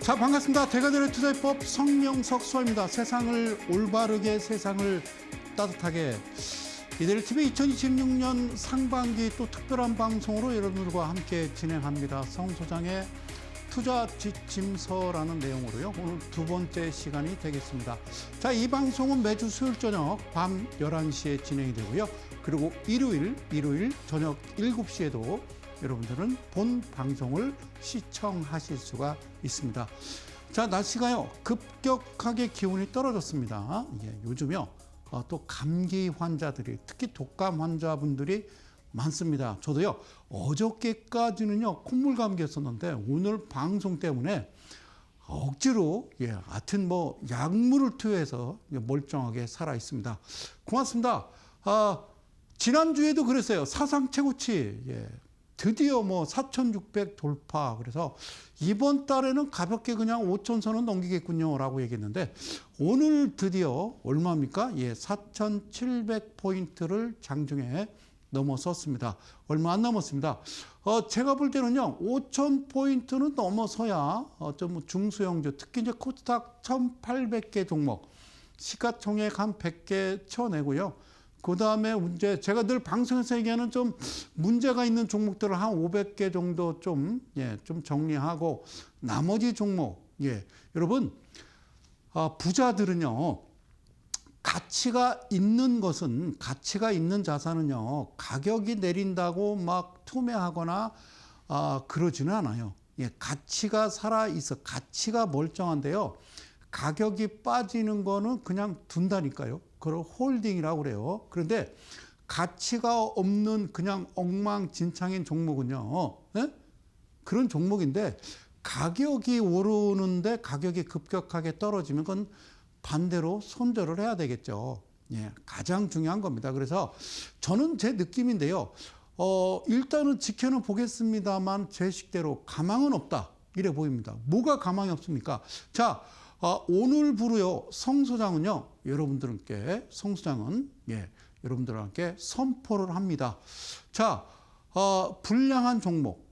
자, 반갑습니다. 대가들의 투자법 성명석 수호입니다. 세상을 올바르게, 세상을 따뜻하게. 이데리 TV 2026년 상반기 또 특별한 방송으로 여러분들과 함께 진행합니다. 성 소장의 투자 지침서라는 내용으로요. 오늘 두 번째 시간이 되겠습니다. 자, 이 방송은 매주 수요일 저녁 밤 11시에 진행이 되고요. 그리고 일요일 저녁 7시에도 여러분들은 본 방송을 시청하실 수가 있습니다. 자, 날씨가요 급격하게 기온이 떨어졌습니다. 요즘요 또 감기 환자들이, 특히 독감 환자분들이 많습니다. 저도요 어저께까지는요 콧물 감기였었는데 오늘 방송 때문에 억지로 하여튼 뭐 약물을 투여해서 멀쩡하게 살아 있습니다. 고맙습니다. 지난주에도 그랬어요. 사상 최고치. 드디어 뭐 4,600 돌파. 그래서 이번 달에는 가볍게 그냥 5,000선은 넘기겠군요라고 얘기했는데 오늘 드디어 얼마입니까? 4,700포인트를 장중에 넘어섰습니다. 얼마 안 남았습니다. 제가 볼 때는요 5,000포인트는 넘어서야 좀 중소형주, 특히 이제 코스닥 1,800개 종목, 시가총액 한 100개 쳐내고요. 그 다음에 이제 제가 늘 방송에서 얘기하는 좀 문제가 있는 종목들을 한 500개 정도 좀 정리하고 나머지 종목, 여러분, 부자들은요, 가치가 있는 것은, 가치가 있는 자산은요, 가격이 내린다고 막 투매하거나, 그러지는 않아요. 가치가 살아있어. 가치가 멀쩡한데요. 가격이 빠지는 거는 그냥 둔다니까요. 그걸 홀딩이라고 그래요. 그런데 가치가 없는 그냥 엉망진창인 종목은요. 그런 종목인데 가격이 오르는데 가격이 급격하게 떨어지면 그건 반대로 손절을 해야 되겠죠. 가장 중요한 겁니다. 그래서 저는 제 느낌인데요. 일단은 지켜는 보겠습니다만 제 식대로 가망은 없다. 이래 보입니다. 뭐가 가망이 없습니까? 자, 오늘부로요, 성 소장은요, 여러분들께 선포를 합니다. 자, 불량한 종목.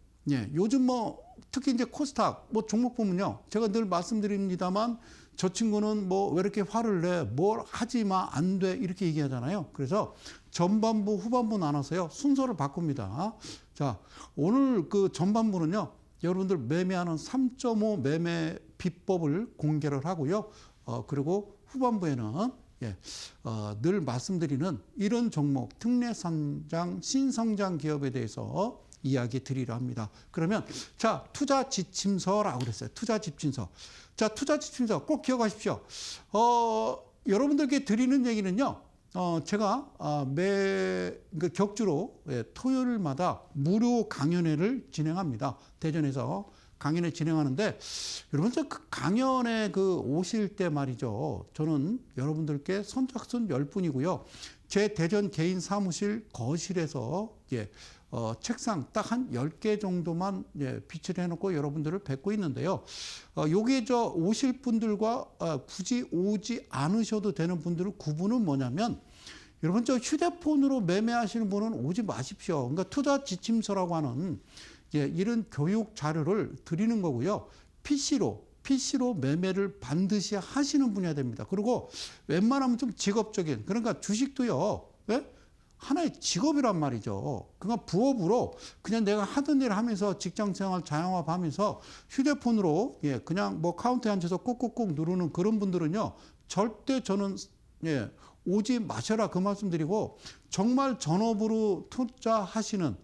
요즘 뭐, 특히 이제 코스닥, 뭐 종목 보면요, 제가 늘 말씀드립니다만, 저 친구는 뭐 왜 이렇게 화를 내? 뭘 하지 마, 안 돼. 이렇게 얘기하잖아요. 그래서 전반부, 후반부 나눠서요, 순서를 바꿉니다. 자, 오늘 그 전반부는요, 여러분들 매매하는 3.5 매매 비법을 공개를 하고요. 그리고 후반부에는 늘 말씀드리는 이런 종목, 특례상장, 신성장 기업에 대해서 이야기 드리려 합니다. 그러면 자, 투자 지침서라고 그랬어요. 투자 지침서. 자, 투자 지침서 꼭 기억하십시오. 여러분들께 드리는 얘기는요. 제가 격주로 토요일마다 무료 강연회를 진행합니다. 대전에서 강연회 진행하는데 여러분 그 강연에 오실 때 말이죠. 저는 여러분들께 선착순 10분이고요. 제 대전 개인 사무실 거실에서 책상 딱 한 10개 정도만 비치를 해놓고 여러분들을 뵙고 있는데요. 여기에 오실 분들과 굳이 오지 않으셔도 되는 분들의 구분은 뭐냐면 여러분 휴대폰으로 매매하시는 분은 오지 마십시오. 그러니까 투자 지침서라고 하는 이런 교육 자료를 드리는 거고요. PC로 매매를 반드시 하시는 분이어야 됩니다. 그리고 웬만하면 좀 직업적인, 그러니까 주식도요. 하나의 직업이란 말이죠. 그러니까 부업으로 그냥 내가 하던 일을 하면서 직장생활 자영업하면서 휴대폰으로 그냥 뭐 카운터에 앉아서 꾹꾹꾹 누르는 그런 분들은요. 절대 저는 오지 마셔라 그 말씀드리고 정말 전업으로 투자하시는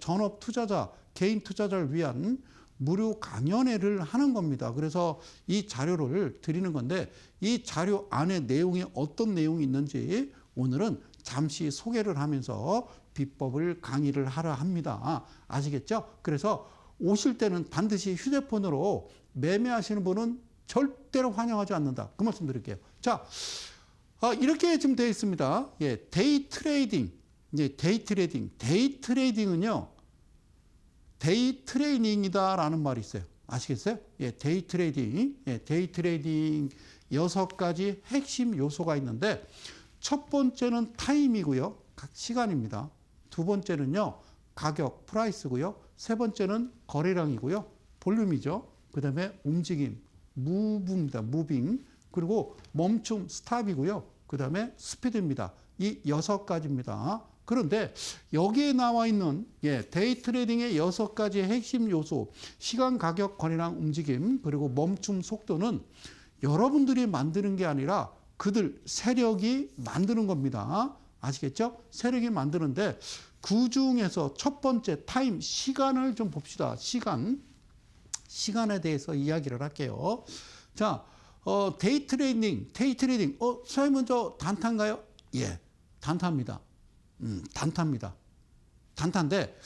전업 투자자, 개인 투자자를 위한 무료 강연회를 하는 겁니다. 그래서 이 자료를 드리는 건데 이 자료 안에 내용이 어떤 내용이 있는지 오늘은 잠시 소개를 하면서 비법을 강의를 하려 합니다. 아시겠죠? 그래서 오실 때는 반드시 휴대폰으로 매매하시는 분은 절대로 환영하지 않는다. 그 말씀 드릴게요. 자, 이렇게 지금 되어 있습니다. 데이 트레이딩. 데이 트레이딩은요. 데이 트레이닝이다라는 말이 있어요. 아시겠어요? 데이 트레이딩. 데이 트레이딩 6가지 핵심 요소가 있는데 첫 번째는 타임이고요. 각 시간입니다. 두 번째는요. 가격, 프라이스고요. 세 번째는 거래량이고요. 볼륨이죠. 그다음에 움직임, 무브입니다. 무빙. 그리고 멈춤, 스탑이고요. 그다음에 스피드입니다. 이 6가지입니다. 그런데 여기에 나와 있는 데이 트레이딩의 6가지의 핵심 요소, 시간, 가격, 거래량, 움직임, 그리고 멈춤, 속도는 여러분들이 만드는 게 아니라 그들 세력이 만드는 겁니다. 아시겠죠? 세력이 만드는데 그 중에서 첫 번째 타임, 시간을 좀 봅시다. 시간에 대해서 이야기를 할게요. 자, 데이 트레이딩. 선생님은 저 단타인가요? 예, 단타입니다. 단타입니다. 단타인데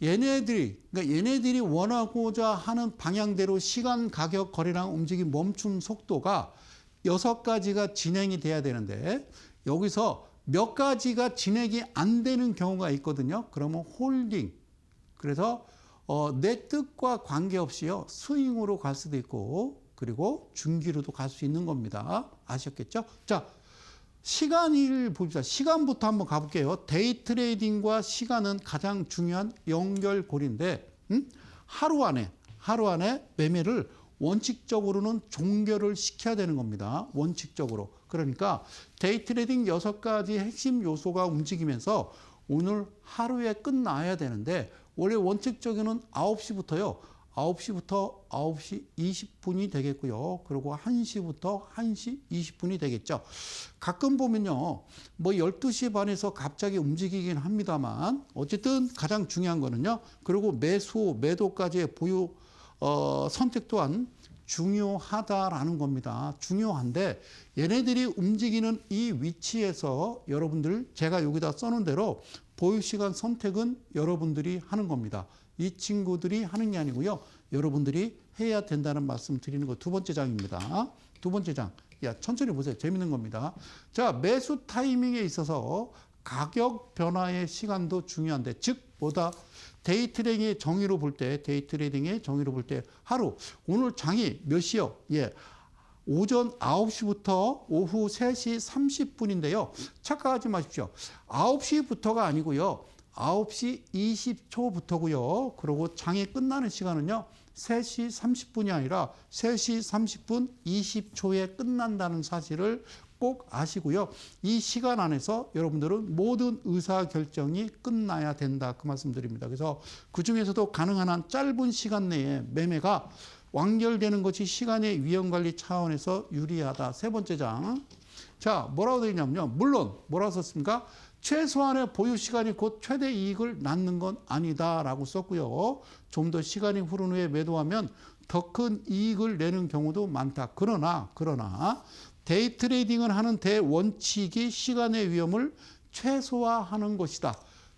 얘네들이 원하고자 하는 방향대로 시간, 가격, 거래량, 움직임, 멈춤, 속도가 6가지가 진행이 돼야 되는데 여기서 몇 가지가 진행이 안 되는 경우가 있거든요. 그러면 홀딩. 그래서 내 뜻과 관계없이요. 스윙으로 갈 수도 있고 그리고 중기로도 갈 수 있는 겁니다. 아셨겠죠? 자, 시간을 봅시다. 시간부터 한번 가볼게요. 데이 트레이딩과 시간은 가장 중요한 연결고리인데 하루 안에 매매를 원칙적으로는 종결을 시켜야 되는 겁니다. 원칙적으로. 그러니까 데이 트레이딩 6가지 핵심 요소가 움직이면서 오늘 하루에 끝나야 되는데 원래 원칙적으로는 9시부터 9시 20분이 되겠고요. 그리고 1시부터 1시 20분이 되겠죠. 가끔 보면요. 뭐 12시 반에서 갑자기 움직이긴 합니다만 어쨌든 가장 중요한 거는요. 그리고 매도까지의 보유 선택 또한 중요하다라는 겁니다. 중요한데 얘네들이 움직이는 이 위치에서 여러분들 제가 여기다 써놓은 대로 보유시간 선택은 여러분들이 하는 겁니다. 이 친구들이 하는 게 아니고요. 여러분들이 해야 된다는 말씀 드리는 거 두 번째 장입니다. 두 번째 장. 천천히 보세요. 재밌는 겁니다. 자, 매수 타이밍에 있어서 가격 변화의 시간도 중요한데 즉 데이 트레이딩의 정의로 볼 때 하루 오늘 장이 몇 시요? 오전 9시부터 오후 3시 30분인데요. 착각하지 마십시오. 9시부터가 아니고요. 9시 20초부터고요. 그리고 장이 끝나는 시간은요. 3시 30분이 아니라 3시 30분 20초에 끝난다는 사실을 꼭 아시고요. 이 시간 안에서 여러분들은 모든 의사결정이 끝나야 된다. 그 말씀드립니다. 그래서 그중에서도 가능한 한 짧은 시간 내에 매매가 완결되는 것이 시간의 위험관리 차원에서 유리하다. 세 번째 장. 자, 뭐라고 되어 있냐면요. 물론 뭐라고 썼습니까? 최소한의 보유 시간이 곧 최대 이익을 낳는 건 아니다라고 썼고요. 좀 더 시간이 흐른 후에 매도하면 더 큰 이익을 내는 경우도 많다. 그러나 데이 트레이딩을 하는 대원칙이 시간의 위험을 최소화하는 것이다.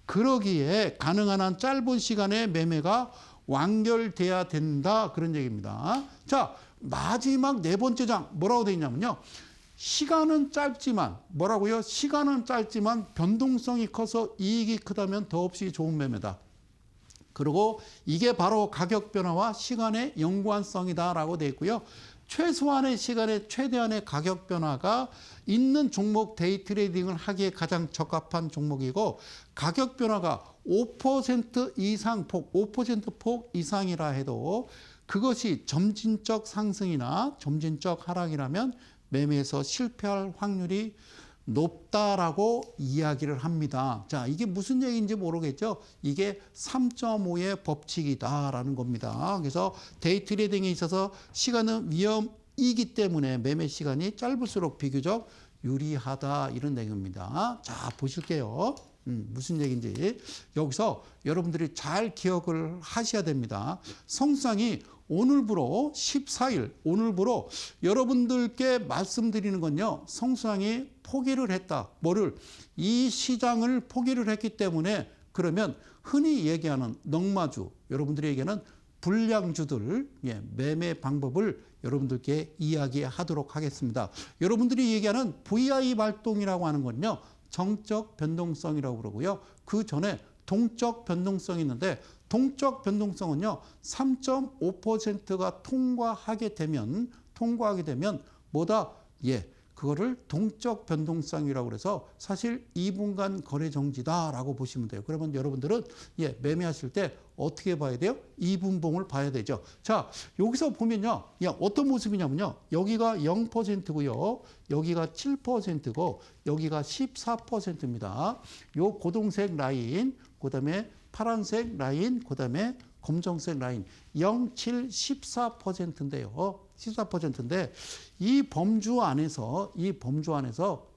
그러기에 가능한 한 짧은 시간에 매매가 완결돼야 된다. 그런 얘기입니다. 자, 마지막 네 번째 장 뭐라고 되어 있냐면요. 시간은 짧지만 뭐라고요? 시간은 짧지만 변동성이 커서 이익이 크다면 더없이 좋은 매매다. 그리고 이게 바로 가격 변화와 시간의 연관성이다라고 되어 있고요. 최소한의 시간에 최대한의 가격 변화가 있는 종목 데이 트레이딩을 하기에 가장 적합한 종목이고 가격 변화가 5% 이상 폭, 5% 폭 이상이라 해도 그것이 점진적 상승이나 점진적 하락이라면 매매에서 실패할 확률이 높다라고 이야기를 합니다. 자, 이게 무슨 얘기인지 모르겠죠? 이게 3.5의 법칙이다라는 겁니다. 그래서 데이 트레이딩에 있어서 시간은 위험이기 때문에 매매 시간이 짧을수록 비교적 유리하다 이런 내용입니다. 자, 보실게요. 무슨 얘기인지 여기서 여러분들이 잘 기억을 하셔야 됩니다. 성상이 오늘부로 14일 오늘부로 여러분들께 말씀드리는 건요. 성상이 포기를 했다. 뭐를? 이 시장을 포기를 했기 때문에 그러면 흔히 얘기하는 넉마주 여러분들이 얘기하는 불량주들 매매 방법을 여러분들께 이야기하도록 하겠습니다. 여러분들이 얘기하는 VI 발동이라고 하는 건요. 정적 변동성이라고 그러고요. 그 전에 동적 변동성이 있는데 동적 변동성은요. 3.5%가 통과하게 되면 뭐다? 그거를 동적 변동성이라고 그래서 사실 2분간 거래 정지다라고 보시면 돼요. 그러면 여러분들은 매매하실 때 어떻게 봐야 돼요? 2분봉을 봐야 되죠. 자, 여기서 보면요. 어떤 모습이냐면요. 여기가 0%고요. 여기가 7%고 여기가 14%입니다. 요 고동색 라인, 그다음에 파란색 라인, 그다음에 검정색 라인 0, 7, 14%인데요. 14%인데 이 범주 안에서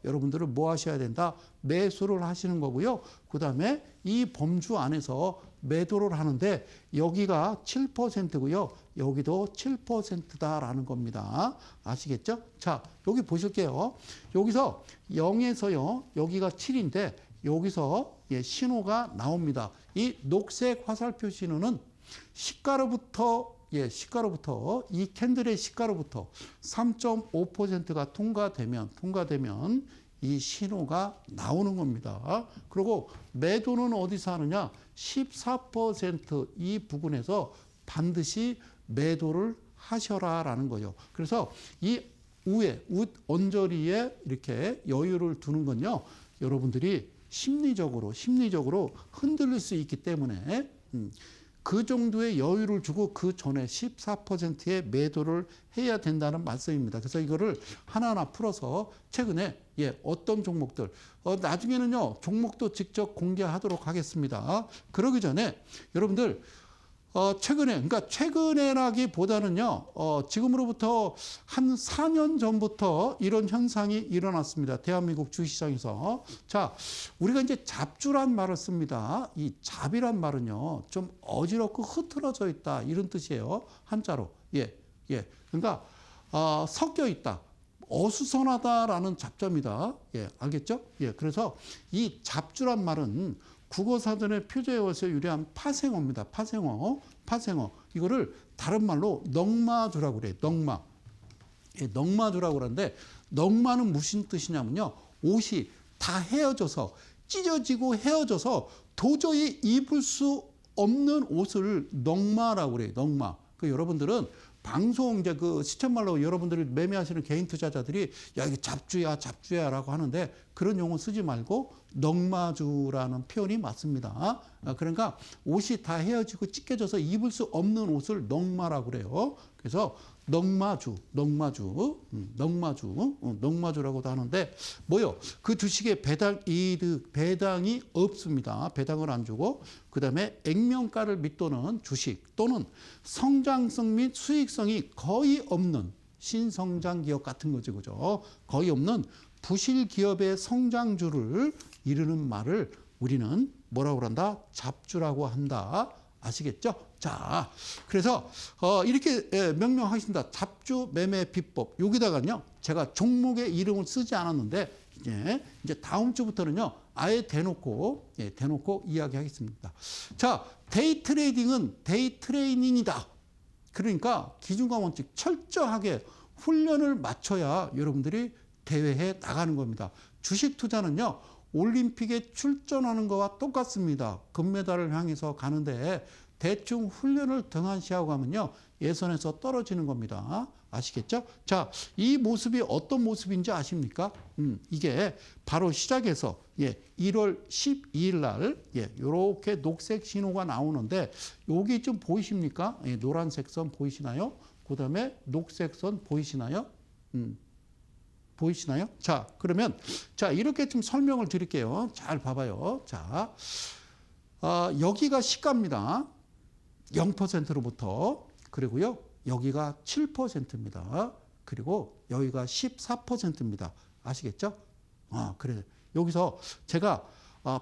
여러분들은 뭐 하셔야 된다? 매수를 하시는 거고요. 그다음에 이 범주 안에서 매도를 하는데 여기가 7%고요. 여기도 7%다라는 겁니다. 아시겠죠? 자, 여기 보실게요. 여기서 0에서요. 여기가 7인데 여기서 신호가 나옵니다. 이 녹색 화살표 신호는 시가로부터 이 캔들의 시가로부터 3.5%가 통과되면 이 신호가 나오는 겁니다. 그리고 매도는 어디서 하느냐? 14%이 부근에서 반드시 매도를 하셔라라는 거죠. 그래서 이 언저리에 이렇게 여유를 두는 건요. 여러분들이 심리적으로 흔들릴 수 있기 때문에 그 정도의 여유를 주고 그 전에 14%의 매도를 해야 된다는 말씀입니다. 그래서 이거를 하나하나 풀어서 최근에 어떤 종목들 나중에는요 종목도 직접 공개하도록 하겠습니다. 그러기 전에 여러분들 최근에라기보다는요, 지금으로부터 한 4년 전부터 이런 현상이 일어났습니다. 대한민국 주식시장에서. 자, 우리가 이제 잡주란 말을 씁니다. 이 잡이란 말은요, 좀 어지럽고 흐트러져 있다. 이런 뜻이에요. 한자로. 그러니까, 섞여 있다. 어수선하다라는 잡자입니다. 알겠죠? 그래서 이 잡주란 말은 국어사전의 표제어에서 유래한 파생어입니다. 파생어. 이거를 다른 말로 넉마주라고 그래요. 넉마주라고 그러는데 넉마는 무슨 뜻이냐면요. 옷이 다 헤어져서 찢어지고 헤어져서 도저히 입을 수 없는 옷을 넉마라고 그래요. 넉마. 여러분들은 방송 이제 시쳇말로 여러분들이 매매하시는 개인 투자자들이 이게 잡주야라고 하는데 그런 용어 쓰지 말고 넉마주라는 표현이 맞습니다. 그러니까 옷이 다 헤어지고 찢겨져서 입을 수 없는 옷을 넉마라고 그래요. 그래서 넉마주라고도 하는데 뭐요? 그 주식의 배당이 없습니다. 배당을 안 주고 그다음에 액면가를 밑도는 주식 또는 성장성 및 수익성이 거의 없는 신성장 기업 같은 거죠. 그죠? 거의 없는 부실 기업의 성장주를 이르는 말을 우리는 뭐라고 한다? 잡주라고 한다. 아시겠죠? 자, 그래서 이렇게 명명하겠습니다. 잡주 매매 비법. 여기다가요, 제가 종목의 이름을 쓰지 않았는데 이제 다음 주부터는요, 아예 대놓고 이야기하겠습니다. 자, 데이 트레이딩은 데이 트레이닝이다. 그러니까 기준과 원칙 철저하게 훈련을 맞춰야 여러분들이 대회에 나가는 겁니다. 주식 투자는요, 올림픽에 출전하는 것과 똑같습니다. 금메달을 향해서 가는데 대충 훈련을 등한시하고 가면요, 예선에서 떨어지는 겁니다. 아시겠죠? 자, 이 모습이 어떤 모습인지 아십니까? 이게 바로 시작해서 1월 12일 날 이렇게 녹색 신호가 나오는데 여기 좀 보이십니까? 노란색 선 보이시나요? 그다음에 녹색 선 보이시나요? 보이시나요? 자, 그러면 이렇게 좀 설명을 드릴게요. 잘 봐봐요. 자, 여기가 시가입니다. 0%로부터. 그리고요, 여기가 7%입니다. 그리고 여기가 14%입니다. 아시겠죠? 그래. 여기서 제가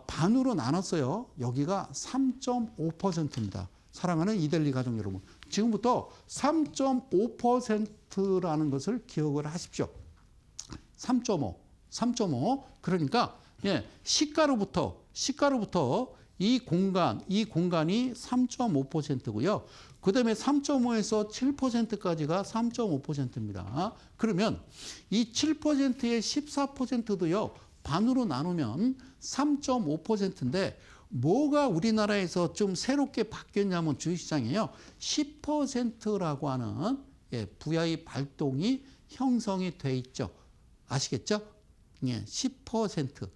반으로 나눴어요. 여기가 3.5%입니다. 사랑하는 이델리 가족 여러분. 지금부터 3.5%라는 것을 기억을 하십시오. 3.5. 그러니까 시가로부터 이 공간이 3.5%고요. 그다음에 3.5에서 7%까지가 3.5%입니다. 그러면 이 7%의 14%도요. 반으로 나누면 3.5%인데 뭐가 우리나라에서 좀 새롭게 바뀌었냐면 주식시장에요. 10%라고 하는 VI 발동이 형성이 돼 있죠. 아시겠죠? 예, 10%.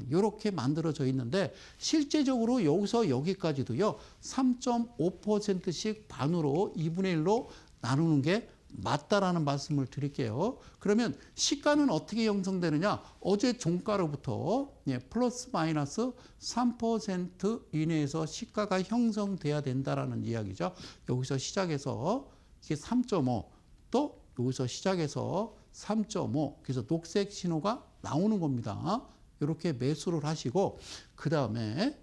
이렇게 만들어져 있는데 실제적으로 여기서 여기까지도요. 3.5%씩 반으로 2분의 1로 나누는 게 맞다라는 말씀을 드릴게요. 그러면 시가는 어떻게 형성되느냐? 어제 종가로부터 플러스 마이너스 3% 이내에서 시가가 형성돼야 된다라는 이야기죠. 여기서 시작해서 이게 3.5, 또 여기서 시작해서 3.5, 그래서 녹색 신호가 나오는 겁니다. 이렇게 매수를 하시고 그 다음에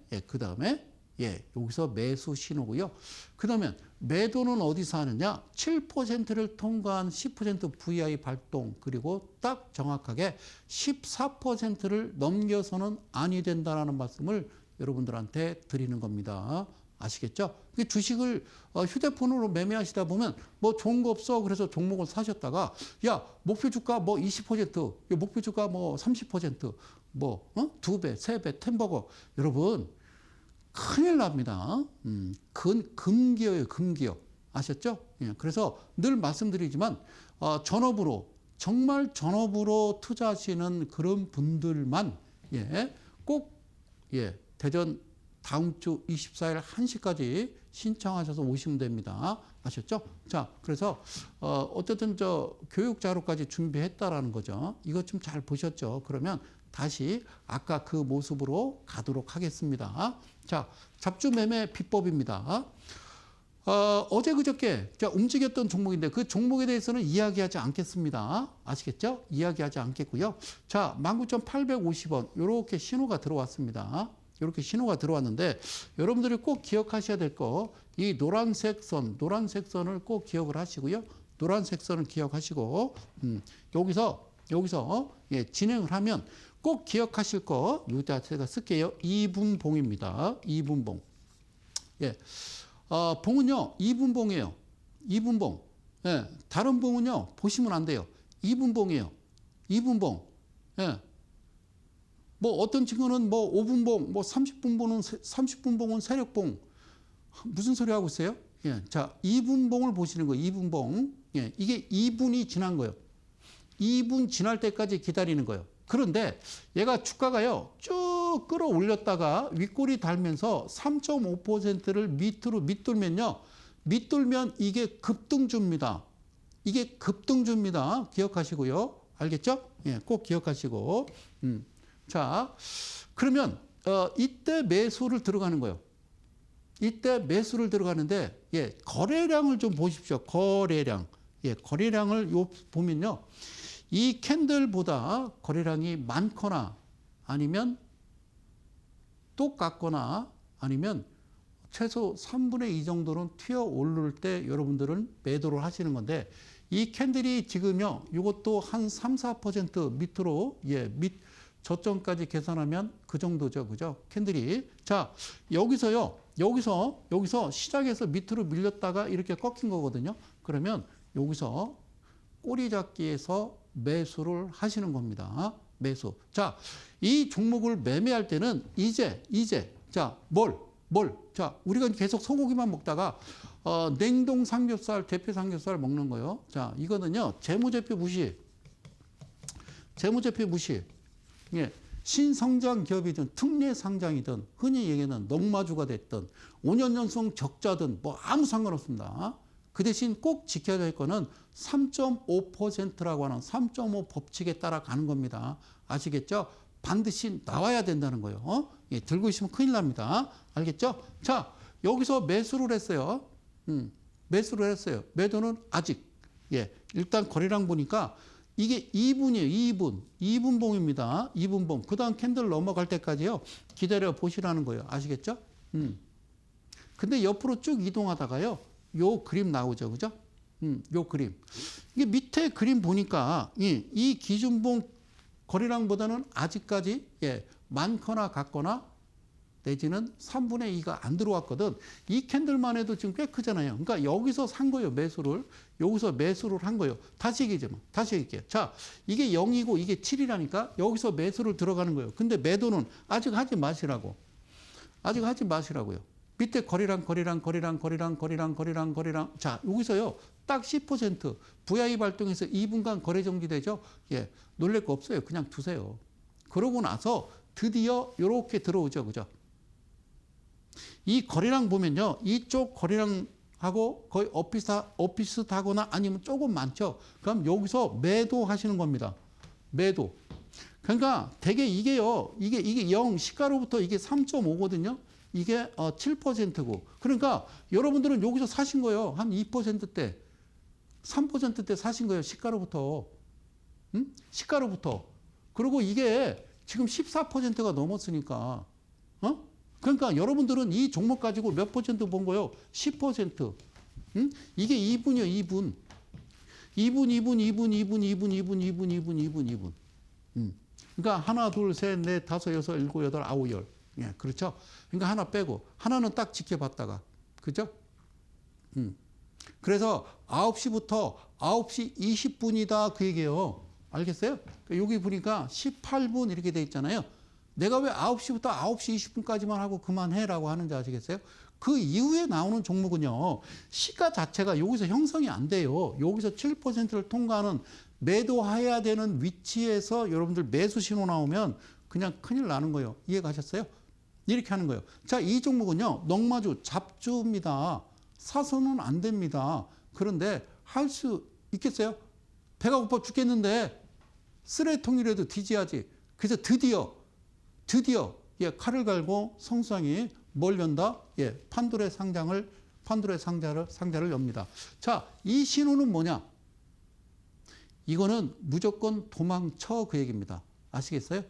여기서 매수 신호고요. 그 다음에 매도는 어디서 하느냐? 7%를 통과한 10% VI 발동, 그리고 딱 정확하게 14%를 넘겨서는 아니 된다라는 말씀을 여러분들한테 드리는 겁니다. 아시겠죠? 주식을 휴대폰으로 매매하시다 보면 뭐 좋은 거 없어 그래서 종목을 사셨다가 야 목표 주가 뭐 20%, 목표 주가 뭐 30%, 뭐 2배, 3배, 템버거 여러분 큰일 납니다. 금기어예요, 금기어. 아셨죠? 예, 그래서 늘 말씀드리지만 전업으로 정말 전업으로 투자하시는 그런 분들만 꼭 대전 다음 주 24일 1시까지 신청하셔서 오시면 됩니다. 아셨죠? 자, 그래서 어쨌든 교육 자료까지 준비했다라는 거죠. 이것 좀 잘 보셨죠? 그러면 다시 아까 그 모습으로 가도록 하겠습니다. 자, 잡주 매매 비법입니다. 어제 그저께 움직였던 종목인데 그 종목에 대해서는 이야기하지 않겠습니다. 아시겠죠? 이야기하지 않겠고요. 자, 19,850원 이렇게 신호가 들어왔습니다. 이렇게 신호가 들어왔는데 여러분들이 꼭 기억하셔야 될 거 이 노란색 선을 꼭 기억을 하시고요. 노란색 선을 기억하시고 여기서 진행을 하면 꼭 기억하실 거 여기다 제가 쓸게요. 2분봉입니다. 2분봉. 예. 봉은요. 2분봉이에요. 2분봉. 예. 다른 봉은요. 보시면 안 돼요. 2분봉이에요. 2분봉. 예. 뭐 어떤 친구는 뭐 5분봉, 뭐 30분봉은 세력봉. 무슨 소리 하고 있어요? 예. 자, 2분봉을 보시는 거예요. 2분봉. 예. 이게 2분이 지난 거예요. 2분 지날 때까지 기다리는 거예요. 그런데 얘가 주가가요. 쭉 끌어올렸다가 윗골이 달면서 3.5%를 밑으로 밑돌면 이게 급등주입니다. 이게 급등주입니다. 기억하시고요. 알겠죠? 예, 꼭 기억하시고. 자, 그러면 이때 매수를 들어가는 거예요. 이때 매수를 들어가는데 거래량을 좀 보십시오. 거래량. 거래량을 보면요. 이 캔들보다 거래량이 많거나 아니면 똑같거나 아니면 최소 3분의 2 정도는 튀어 오를 때 여러분들은 매도를 하시는 건데 이 캔들이 지금요. 이것도 한 3, 4% 밑으로 저점까지 계산하면 그 정도죠. 그죠? 캔들이. 자, 여기서 시작해서 밑으로 밀렸다가 이렇게 꺾인 거거든요. 그러면 여기서 꼬리 잡기에서 매수를 하시는 겁니다. 매수. 자, 이 종목을 매매할 때는 이제 자, 자, 우리가 계속 소고기만 먹다가 냉동 삼겹살, 대표 삼겹살 먹는 거요. 자, 이거는요. 재무제표 무시. 예. 신성장 기업이든 특례 상장이든 흔히 얘기하는 넉마주가 됐든 5년 연속 적자든 뭐 아무 상관없습니다. 그 대신 꼭 지켜야 될 거는 3.5%라고 하는 3.5 법칙에 따라 가는 겁니다. 아시겠죠? 반드시 나와야 된다는 거예요. 들고 있으면 큰일 납니다. 알겠죠? 자, 여기서 매수를 했어요. 매수를 했어요. 매도는 아직. 일단 거래량 보니까 이게 2분이에요. 2분봉입니다. 2분봉. 그 다음 캔들 넘어갈 때까지요. 기다려 보시라는 거예요. 아시겠죠? 근데 옆으로 쭉 이동하다가요. 요 그림 나오죠. 그죠? 요 그림. 이게 밑에 그림 보니까 이 기준봉 거래량보다는 아직까지 많거나 같거나 내지는 3분의 2가 안 들어왔거든. 이 캔들만 해도 지금 꽤 크잖아요. 그러니까 여기서 산 거예요. 매수를. 여기서 매수를 한 거예요. 다시 얘기할게요. 자, 이게 0이고 이게 7이라니까 여기서 매수를 들어가는 거예요. 근데 매도는 아직 하지 마시라고요. 밑에 거래량. 자, 여기서요. 딱 10% VI 발동해서 2분간 거래 정지되죠. 예, 놀랄 거 없어요. 그냥 두세요. 그러고 나서 드디어 이렇게 들어오죠. 그죠? 이 거래량 보면요. 이쪽 거래량하고 거의 오피스하거나 아니면 조금 많죠. 그럼 여기서 매도 하시는 겁니다. 매도. 그러니까 대개 이게요. 이게 0, 시가로부터 이게 3.5거든요. 이게 7%고. 그러니까 여러분들은 여기서 사신 거예요. 한 2%대, 3%대 사신 거예요. 시가로부터. 응? 시가로부터. 그리고 이게 지금 14%가 넘었으니까. 어? 그러니까 여러분들은 이 종목 가지고 몇 퍼센트 본 거예요? 10%. 응? 이게 2분이요, 2분. 2분. 그러니까 하나, 둘, 셋, 넷, 다섯, 여섯, 일곱, 여덟, 아홉, 열. 예, 그렇죠? 그러니까 하나 빼고 하나는 딱 지켜봤다가. 그죠? 그래서 9시부터 9시 20분이다 그 얘기예요. 알겠어요? 그러니까 여기 보니까 18분 이렇게 돼 있잖아요. 내가 왜 9시부터 9시 20분까지만 하고 그만해라고 하는지 아시겠어요? 그 이후에 나오는 종목은요. 시가 자체가 여기서 형성이 안 돼요. 여기서 7%를 통과하는 매도해야 되는 위치에서 여러분들 매수 신호 나오면 그냥 큰일 나는 거예요. 이해 가셨어요? 이렇게 하는 거예요. 자, 이 종목은요. 넉마주 잡주입니다. 사서는 안 됩니다. 그런데 할 수 있겠어요? 배가 고파 죽겠는데 쓰레통이라도 뒤져야지. 그래서 드디어 예, 칼을 갈고 성수장이 뭘 연다? 예, 판도의 상자를 엽니다. 자, 이 신호는 뭐냐? 이거는 무조건 도망쳐 그 얘기입니다. 아시겠어요?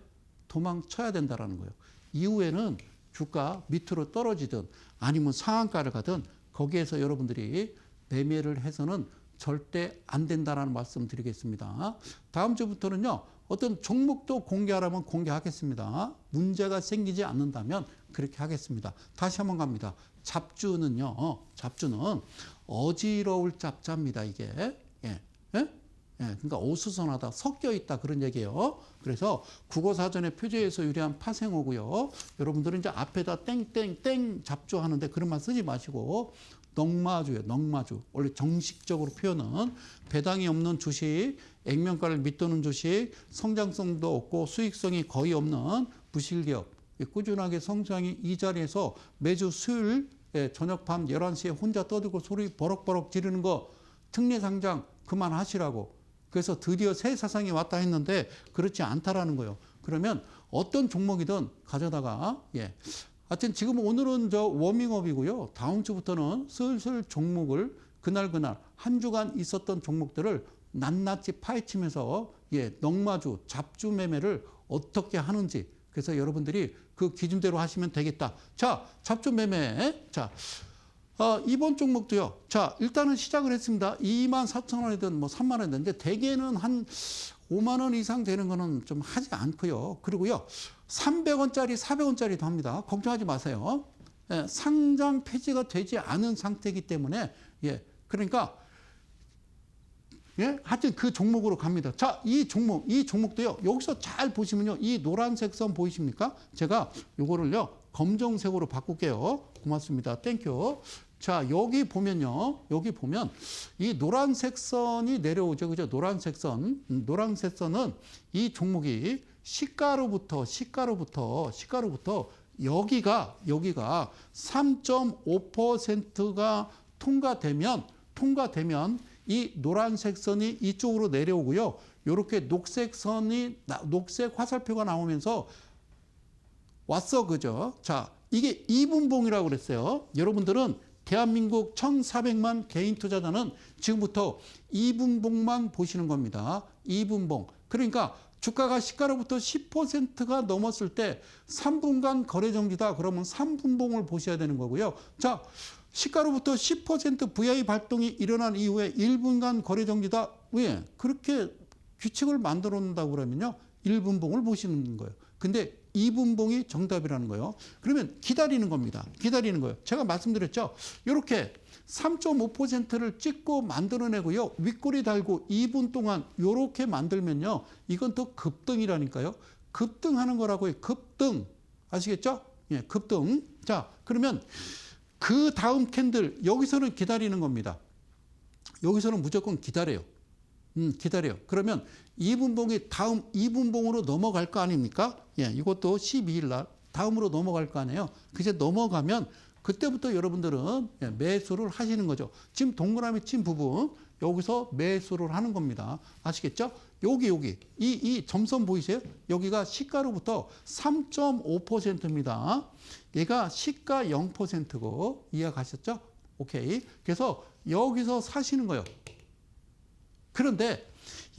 도망쳐야 된다라는 거예요. 이후에는 주가 밑으로 떨어지든 아니면 상한가를 가든 거기에서 여러분들이 매매를 해서는 절대 안 된다라는 말씀 드리겠습니다. 다음 주부터는요. 어떤 종목도 공개하라면 공개하겠습니다. 문제가 생기지 않는다면 그렇게 하겠습니다. 다시 한번 갑니다. 잡주는요. 잡주는 어지러울 잡자입니다. 이게. 예. 예? 그러니까 어수선하다, 섞여 있다 그런 얘기예요. 그래서 국어사전의 표제에서 유래한 파생어고요. 여러분들은 이제 앞에다 땡땡땡 잡주하는데 그런 말 쓰지 마시고 넉마주예요. 넉마주. 원래 정식적으로 표현은 배당이 없는 주식, 액면가를 밑도는 주식, 성장성도 없고 수익성이 거의 없는 부실기업. 꾸준하게 성장이 이 자리에서 매주 수요일 저녁 밤 11시에 혼자 떠들고 소리 버럭버럭 지르는 거 특례상장 그만하시라고. 그래서 드디어 새 사상이 왔다 했는데 그렇지 않다라는 거예요. 그러면 어떤 종목이든 가져다가 하여튼 지금 오늘은 저 워밍업이고요. 다음 주부터는 슬슬 종목을 그날 한 주간 있었던 종목들을 낱낱이 파헤치면서 넉마주 잡주 매매를 어떻게 하는지 그래서 여러분들이 그 기준대로 하시면 되겠다. 자, 잡주 매매. 자. 이번 종목도요. 자, 일단은 시작을 했습니다. 24,000원이든 뭐 3만 원이든 대개는 한 5만 원 이상 되는 거는 좀 하지 않고요. 그리고요. 300원짜리, 400원짜리도 합니다. 걱정하지 마세요. 상장 폐지가 되지 않은 상태이기 때문에 그러니까 하여튼 그 종목으로 갑니다. 자, 이 종목도요. 여기서 잘 보시면요. 이 노란색 선 보이십니까? 제가 요거를요. 검정색으로 바꿀게요. 고맙습니다. 땡큐. 자, 여기 보면요. 여기 보면 이 노란색 선이 내려오죠. 그죠? 노란색 선. 노란색 선은 이 종목이 시가로부터 여기가 3.5%가 통과되면 이 노란색 선이 이쪽으로 내려오고요. 이렇게 녹색 화살표가 나오면서 왔어, 그죠? 자, 이게 이분봉이라고 그랬어요. 여러분들은 대한민국 1,400만 개인 투자자는 지금부터 이분봉만 보시는 겁니다. 이분봉. 그러니까 주가가 시가로부터 10%가 넘었을 때 3분간 거래 정지다. 그러면 3분봉을 보셔야 되는 거고요. 자, 시가로부터 10% VI 발동이 일어난 이후에 1분간 거래 정지다. 왜? 그렇게 규칙을 만들어 놓는다고 그러면요. 1분봉을 보시는 거예요. 근데 2분봉이 정답이라는 거예요. 그러면 기다리는 겁니다. 기다리는 거예요. 제가 말씀드렸죠. 이렇게 3.5%를 찍고 만들어내고요. 윗꼬리 달고 2분 동안 이렇게 만들면요. 이건 더 급등이라니까요. 급등하는 거라고요. 급등. 아시겠죠? 급등. 자, 그러면 그 다음 캔들 여기서는 기다리는 겁니다. 여기서는 무조건 기다려요. 기다려요. 그러면 2분봉이 다음 2분봉으로 넘어갈 거 아닙니까? 예, 이것도 12일 날 다음으로 넘어갈 거 아니에요. 그제 넘어가면 그때부터 여러분들은 매수를 하시는 거죠. 지금 동그라미 친 부분 여기서 매수를 하는 겁니다. 아시겠죠? 여기 이 점선 보이세요? 여기가 시가로부터 3.5%입니다. 얘가 시가 0%고 이해가셨죠? 오케이. 그래서 여기서 사시는 거예요. 그런데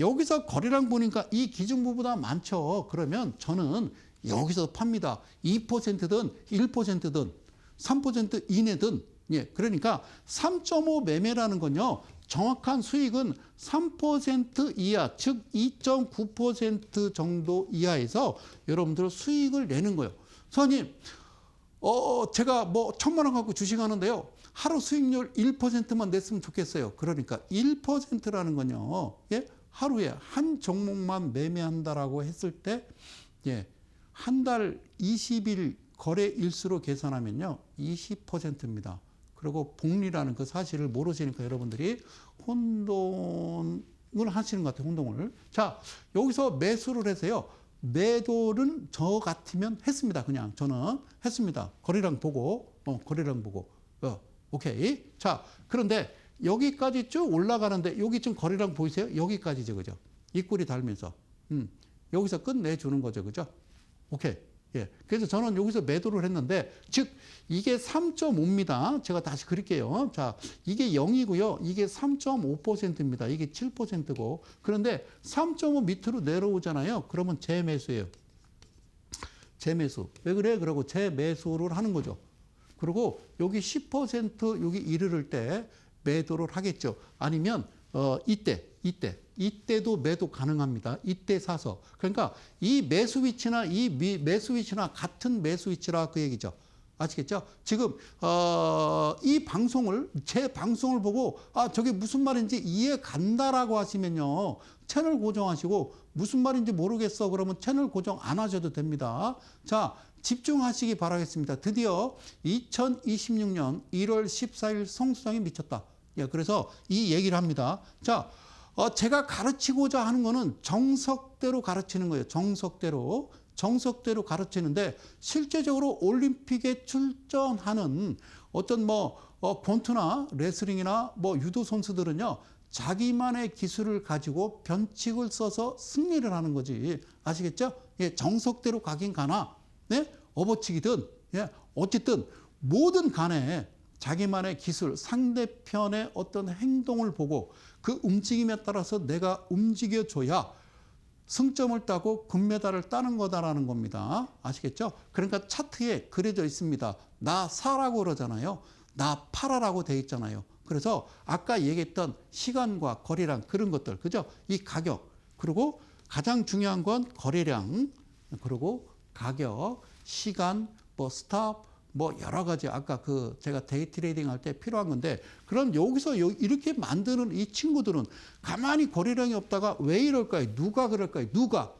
여기서 거래량 보니까 이 기준부보다 많죠. 그러면 저는 여기서 팝니다. 2%든 1%든 3% 이내든. 예, 그러니까 3.5 매매라는 건요. 정확한 수익은 3% 이하, 즉 2.9% 정도 이하에서 여러분들 수익을 내는 거예요. 선생님, 제가 뭐 1,000만 원 갖고 주식하는데요. 하루 수익률 1%만 냈으면 좋겠어요. 그러니까 1%라는 건요. 예? 하루에 한 종목만 매매한다라고 했을 때, 예, 한 달 20일 거래 일수로 계산하면요. 20%입니다. 그리고 복리라는 그 사실을 모르시니까 여러분들이 혼동을 하시는 것 같아요. 혼동을. 자, 여기서 매수를 해서요. 매도는 저 같으면 했습니다. 그냥 저는 했습니다. 거래량 보고, 거래량 보고. 오케이. 자, 그런데 여기까지 쭉 올라가는데 여기 좀 거래량 보이세요? 여기까지죠. 그죠? 입꼬리 달면서. 여기서 끝내주는 거죠. 그죠? 오케이. 예. 그래서 저는 여기서 매도를 했는데, 즉, 이게 3.5입니다. 제가 다시 그릴게요. 자, 이게 0이고요. 이게 3.5%입니다. 이게 7%고. 그런데 3.5 밑으로 내려오잖아요. 그러면 재매수예요. 재매수. 왜 그래? 그러고 재매수를 하는 거죠. 그리고 여기 10% 여기 이르를 때 매도를 하겠죠. 아니면, 이때도 매도 가능합니다. 이때 사서. 그러니까 이 매수 위치나 매수 위치나 같은 매수 위치라 그 얘기죠. 아시겠죠? 지금 제 방송을 보고 저게 무슨 말인지 이해 간다라고 하시면요. 채널 고정하시고 무슨 말인지 모르겠어 그러면 채널 고정 안 하셔도 됩니다. 자, 집중하시기 바라겠습니다. 드디어 2026년 1월 14일 성수장이 미쳤다. 예, 그래서 이 얘기를 합니다. 자, 제가 가르치고자 하는 거는 정석대로 가르치는 거예요. 정석대로 가르치는데 실제적으로 올림픽에 출전하는 어떤 권투나 레슬링이나 유도 선수들은요. 자기만의 기술을 가지고 변칙을 써서 승리를 하는 거지. 아시겠죠? 예, 정석대로 가긴 가나. 네? 업어치기든 예, 어쨌든 뭐든 간에 자기만의 기술, 상대편의 어떤 행동을 보고 그 움직임에 따라서 내가 움직여줘야 승점을 따고 금메달을 따는 거다라는 겁니다. 아시겠죠? 그러니까 차트에 그려져 있습니다. 나 사라고 그러잖아요. 나 팔아라고 돼 있잖아요. 그래서 아까 얘기했던 시간과 거래량 그런 것들, 그죠? 이 가격, 그리고 가장 중요한 건 거래량, 그리고 가격, 시간, 스탑, 여러 가지 아까 제가 데이 트레이딩 할 때 필요한 건데 그럼 여기서 이렇게 만드는 이 친구들은 가만히 거래량이 없다가 왜 이럴까요? 누가 그럴까요? 누가?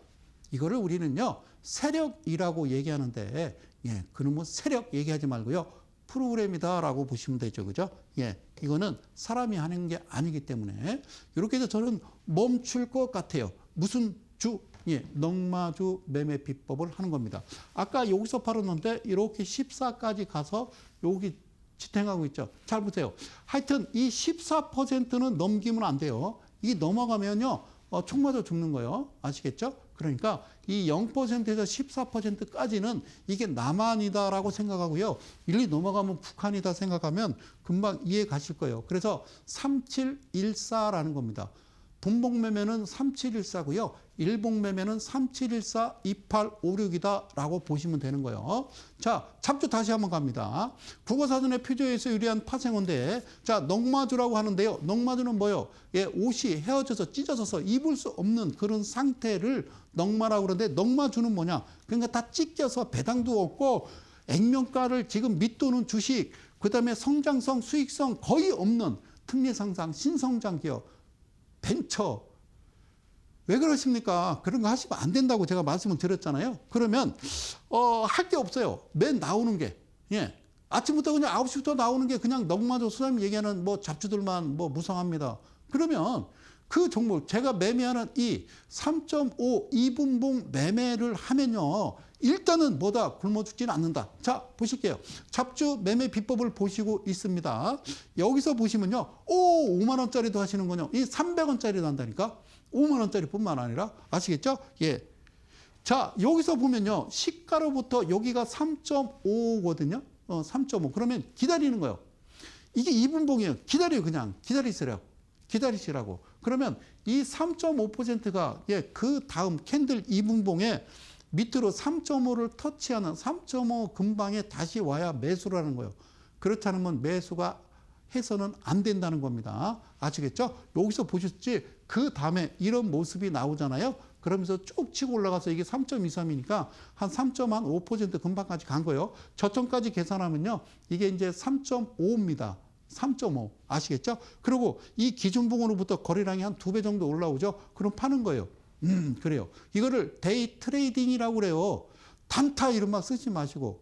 이거를 우리는요 세력이라고 얘기하는데 예, 그놈은 세력 얘기하지 말고요 프로그램이다라고 보시면 되죠, 그죠? 예, 이거는 사람이 하는 게 아니기 때문에 이렇게 해서 저는 멈출 것 같아요. 무슨 주? 예, 넉마주 매매 비법을 하는 겁니다. 아까 여기서 팔았는데 이렇게 14까지 가서 여기 지탱하고 있죠. 잘 보세요. 하여튼 이 14%는 넘기면 안 돼요. 이게 넘어가면요. 총 맞아 죽는 거예요. 아시겠죠? 그러니까 이 0%에서 14%까지는 이게 남한이다라고 생각하고요. 일리 넘어가면 북한이다 생각하면 금방 이해 가실 거예요. 그래서 3714라는 겁니다. 분봉 매매는 3714고요. 일봉 매매는 3714, 2856이다라고 보시면 되는 거예요. 자, 잡주 다시 한번 갑니다. 국어사전의 표저에서 유리한 파생어인데 자, 넉마주라고 하는데요. 넉마주는 뭐예요? 예, 옷이 헤어져서 찢어져서 입을 수 없는 그런 상태를 넉마라고 그러는데 넉마주는 뭐냐? 그러니까 다 찢겨서 배당도 없고 액면가를 지금 밑도는 주식, 그다음에 성장성, 수익성 거의 없는 특례상장, 신성장 기업, 벤처. 왜 그러십니까? 그런 거 하시면 안 된다고 제가 말씀을 드렸잖아요. 그러면 할 게 없어요. 맨 나오는 게. 예. 아침부터 그냥 9시부터 나오는 게 그냥 넉마저 소장님 얘기하는 뭐 잡주들만 뭐 무성합니다. 그러면 그 종목 제가 매매하는 이 3.5 2분봉 매매를 하면요. 일단은 뭐다 굶어 죽지는 않는다. 자 보실게요. 잡주 매매 비법을 보시고 있습니다. 여기서 보시면요. 5만 원짜리도 하시는군요. 이 300원짜리도 한다니까. 5만 원짜리뿐만 아니라 아시겠죠? 예. 자 여기서 보면요. 시가로부터 여기가 3.5거든요. 3.5 그러면 기다리는 거예요. 이게 2분봉이에요. 기다려요. 그냥 기다리시라고. 기다리시라고. 그러면 이 3.5%가 예, 그 다음 캔들 2분봉에 밑으로 3.5를 터치하는 3.5 근방에 다시 와야 매수라는 거예요. 그렇지 않으면 매수가 해서는 안 된다는 겁니다. 아시겠죠? 여기서 보셨지? 그 다음에 이런 모습이 나오잖아요. 그러면서 쭉 치고 올라가서 이게 3.23이니까 한 3.5% 근방까지 간 거예요. 저점까지 계산하면요. 이게 이제 3.5입니다. 3.5 아시겠죠? 그리고 이 기준봉으로부터 거래량이 한 2배 정도 올라오죠. 그럼 파는 거예요. 그래요. 이거를 데이 트레이딩이라고 그래요. 단타 이런 말 쓰지 마시고.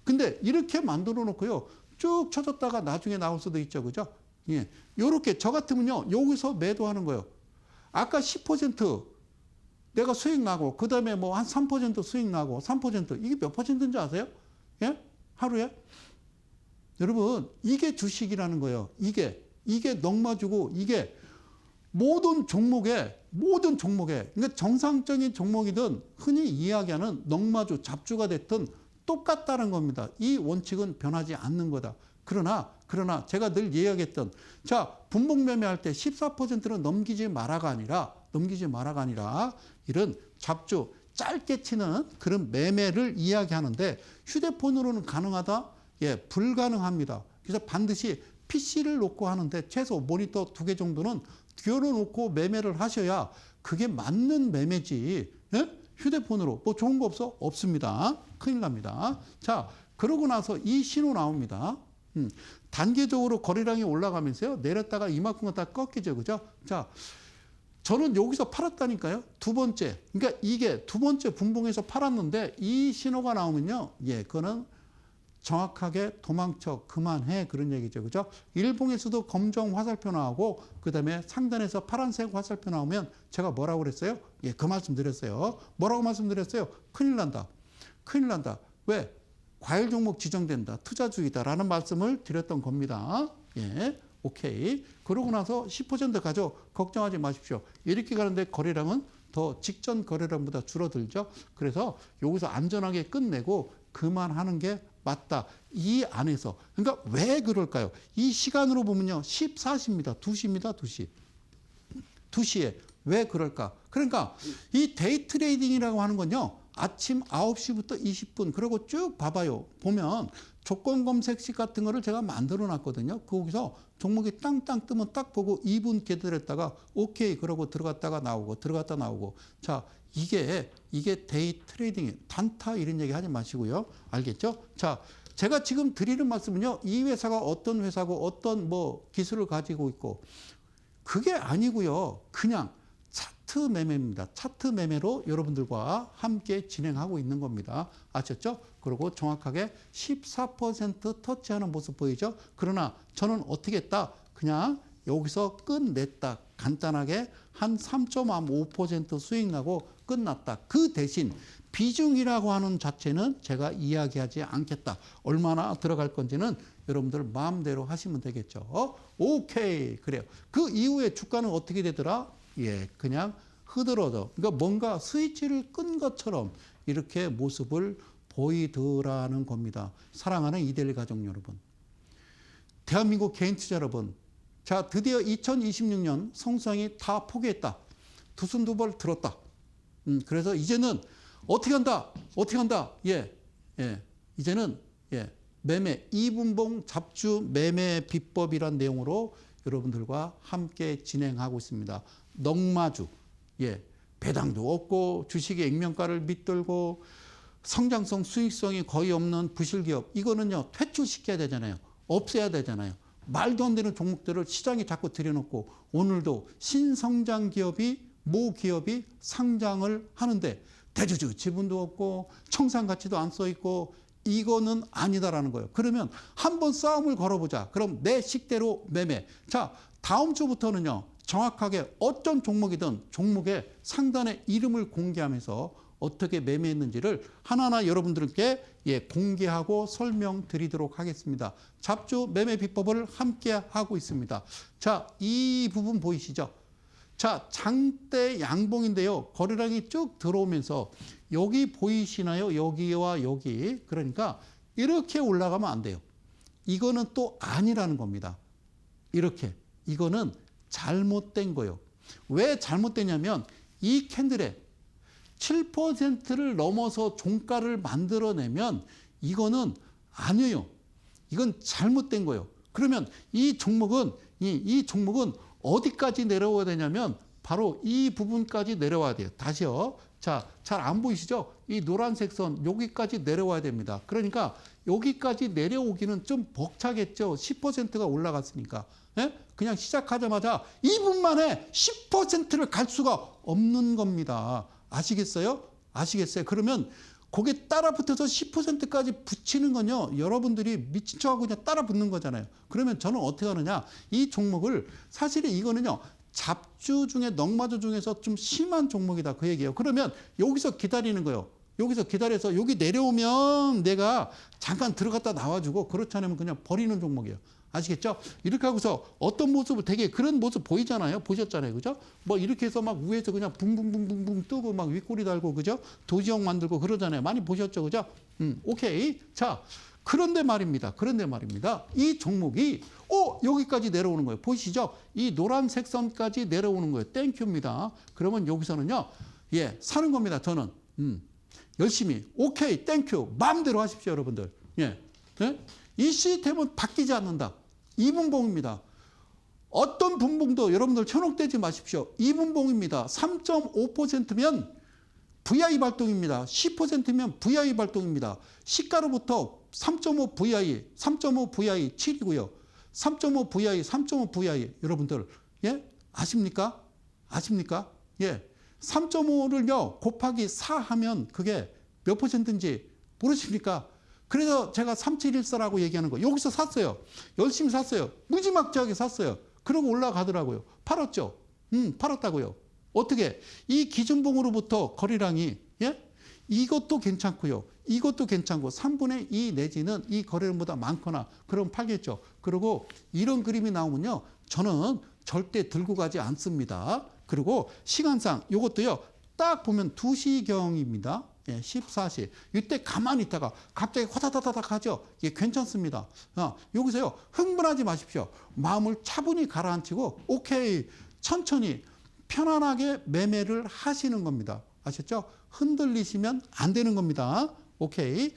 근데 이렇게 만들어 놓고요. 쭉 쳐졌다가 나중에 나올 수도 있죠. 그죠? 예. 요렇게 저 같으면요. 여기서 매도하는 거예요. 아까 10% 내가 수익 나고 그다음에 뭐 한 3% 수익 나고 3% 이게 몇 퍼센트인지 아세요? 예? 하루에? 여러분, 이게 주식이라는 거예요. 이게 넉마주고 이게 모든 종목에 그러니까 정상적인 종목이든 흔히 이야기하는 넉마주, 잡주가 됐든 똑같다는 겁니다. 이 원칙은 변하지 않는 거다. 그러나 제가 늘 이야기했던 자, 분봉 매매할 때 14%는 넘기지 마라가 아니라 이런 잡주 짧게 치는 그런 매매를 이야기하는데 휴대폰으로는 가능하다? 예, 불가능합니다. 그래서 반드시 PC를 놓고 하는데 최소 모니터 2개 정도는 끼워놓고 매매를 하셔야 그게 맞는 매매지. 예? 휴대폰으로 뭐 좋은 거 없어? 없습니다. 큰일 납니다. 자, 그러고 나서 이 신호 나옵니다. 단계적으로 거래량이 올라가면서요. 내렸다가 이만큼 다 꺾이죠. 그죠? 자, 저는 여기서 팔았다니까요. 두 번째. 그러니까 이게 두 번째 분봉에서 팔았는데 이 신호가 나오면요. 예, 그거는 정확하게 도망쳐 그만해 그런 얘기죠. 그죠? 일봉에서도 검정 화살표 나오고 그다음에 상단에서 파란색 화살표 나오면 제가 뭐라고 그랬어요? 예, 그 말씀 드렸어요. 뭐라고 말씀드렸어요? 큰일 난다. 큰일 난다. 왜? 과열 종목 지정된다. 투자주의다라는 말씀을 드렸던 겁니다. 예. 오케이. 그러고 나서 10% 가죠. 걱정하지 마십시오. 이렇게 가는데 거래량은 더 직전 거래량보다 줄어들죠. 그래서 여기서 안전하게 끝내고 그만하는 게 맞다. 이 안에서. 그러니까 왜 그럴까요? 이 시간으로 보면요. 14시입니다. 2시입니다. 2시. 2시에. 왜 그럴까? 그러니까 이 데이 트레이딩이라고 하는 건요. 아침 9시부터 20분. 그리고 쭉 봐봐요. 보면 조건 검색식 같은 거를 제가 만들어 놨거든요. 거기서 종목이 땅땅 뜨면 딱 보고 2분 기다렸다가 오케이 그러고 들어갔다가 나오고 들어갔다 나오고. 자, 이게 데이 트레이딩 단타 이런 얘기 하지 마시고요. 알겠죠? 자, 제가 지금 드리는 말씀은요. 이 회사가 어떤 회사고 어떤 뭐 기술을 가지고 있고 그게 아니고요. 그냥 차트 매매입니다. 차트 매매로 여러분들과 함께 진행하고 있는 겁니다. 아셨죠? 그리고 정확하게 14% 터치하는 모습 보이죠? 그러나 저는 어떻게 했다? 그냥 여기서 끝냈다. 간단하게 한 3.5% 수익 나고 끝났다. 그 대신 비중이라고 하는 자체는 제가 이야기하지 않겠다. 얼마나 들어갈 건지는 여러분들 마음대로 하시면 되겠죠. 오케이. 그래요. 그 이후에 주가는 어떻게 되더라? 예, 그냥 흐드러져. 그러니까 뭔가 스위치를 끈 것처럼 이렇게 모습을 보이더라는 겁니다. 사랑하는 이데일 가족 여러분. 대한민국 개인 투자 여러분. 자, 드디어 2026년 성수항이 다 포기했다. 두 손 두 발 들었다. 그래서 이제는 어떻게 한다? 예. 이제는, 예. 매매, 이분봉 잡주 매매 비법이란 내용으로 여러분들과 함께 진행하고 있습니다. 넉마주, 예. 배당도 없고, 주식의 액면가를 밑들고, 성장성, 수익성이 거의 없는 부실기업. 이거는요, 퇴출시켜야 되잖아요. 없애야 되잖아요. 말도 안 되는 종목들을 시장에 자꾸 들여놓고 오늘도 신성장 기업이 모 기업이 상장을 하는데 대주주 지분도 없고 청산 가치도 안 써 있고 이거는 아니다라는 거예요. 그러면 한번 싸움을 걸어보자. 그럼 내 식대로 매매. 자, 다음 주부터는요. 정확하게 어떤 종목이든 종목의 상단에 이름을 공개하면서 어떻게 매매했는지를 하나하나 여러분들께 공개하고 설명드리도록 하겠습니다. 잡주 매매 비법을 함께 하고 있습니다. 자, 이 부분 보이시죠? 자, 장대 양봉인데요. 거래량이 쭉 들어오면서 여기 보이시나요? 여기와 여기. 그러니까 이렇게 올라가면 안 돼요. 이거는 또 아니라는 겁니다. 이렇게. 이거는 잘못된 거예요. 왜 잘못되냐면 이 캔들에 7%를 넘어서 종가를 만들어내면 이거는 아니에요. 이건 잘못된 거예요. 그러면 이 종목은 이 종목은 어디까지 내려와야 되냐면 바로 이 부분까지 내려와야 돼요. 다시요. 자, 잘 안 보이시죠? 이 노란색 선 여기까지 내려와야 됩니다. 그러니까 여기까지 내려오기는 좀 벅차겠죠. 10%가 올라갔으니까. 예? 그냥 시작하자마자 2분 만에 10%를 갈 수가 없는 겁니다. 아시겠어요? 아시겠어요? 그러면 거기에 따라 붙어서 10%까지 붙이는 건요. 여러분들이 미친 척하고 그냥 따라 붙는 거잖아요. 그러면 저는 어떻게 하느냐. 이 종목을 사실은 이거는요. 잡주 중에 넉마주 중에서 좀 심한 종목이다. 그 얘기예요. 그러면 여기서 기다리는 거예요. 여기서 기다려서 여기 내려오면 내가 잠깐 들어갔다 나와주고 그렇지 않으면 그냥 버리는 종목이에요. 아시겠죠? 이렇게 하고서 어떤 모습을 되게 그런 모습 보이잖아요. 보셨잖아요. 그죠? 뭐 이렇게 해서 막 위에서 그냥 붕붕붕붕붕 뜨고 막 윗꼬리 달고 그죠? 도지형 만들고 그러잖아요. 많이 보셨죠. 그죠? 오케이. 자, 그런데 말입니다. 그런데 말입니다. 이 종목이 여기까지 내려오는 거예요. 보이시죠? 이 노란색 선까지 내려오는 거예요. 땡큐입니다. 그러면 여기서는요. 사는 겁니다. 저는. 열심히. 오케이. 땡큐. 마음대로 하십시오, 여러분들. 이 시스템은 바뀌지 않는다. 2분봉입니다. 어떤 분봉도 여러분들 현혹되지 마십시오. 2분봉입니다. 3.5%면 VI 발동입니다. 10%면 VI 발동입니다. 시가로부터 3.5 VI, 3.5 VI 7이고요. 3.5 VI, 3.5 VI 여러분들 아십니까? 아십니까? 3.5를요 곱하기 4 하면 그게 몇 %인지 모르십니까? 그래서 제가 3714라고 얘기하는 거 여기서 샀어요. 열심히 샀어요. 무지막지하게 샀어요. 그러고 올라가더라고요. 팔았죠. 팔았다고요. 어떻게? 이 기준봉으로부터 거래량이 이것도 괜찮고요. 이것도 괜찮고 3분의 2 내지는 이 거래량보다 많거나 그럼 팔겠죠. 그리고 이런 그림이 나오면요. 저는 절대 들고 가지 않습니다. 그리고 시간상 이것도요. 딱 보면 2시경입니다. 14시. 이때 가만히 있다가 갑자기 화다다닥 하죠. 이게 괜찮습니다. 여기서요. 흥분하지 마십시오. 마음을 차분히 가라앉히고 오케이. 천천히 편안하게 매매를 하시는 겁니다. 아셨죠? 흔들리시면 안 되는 겁니다. 오케이.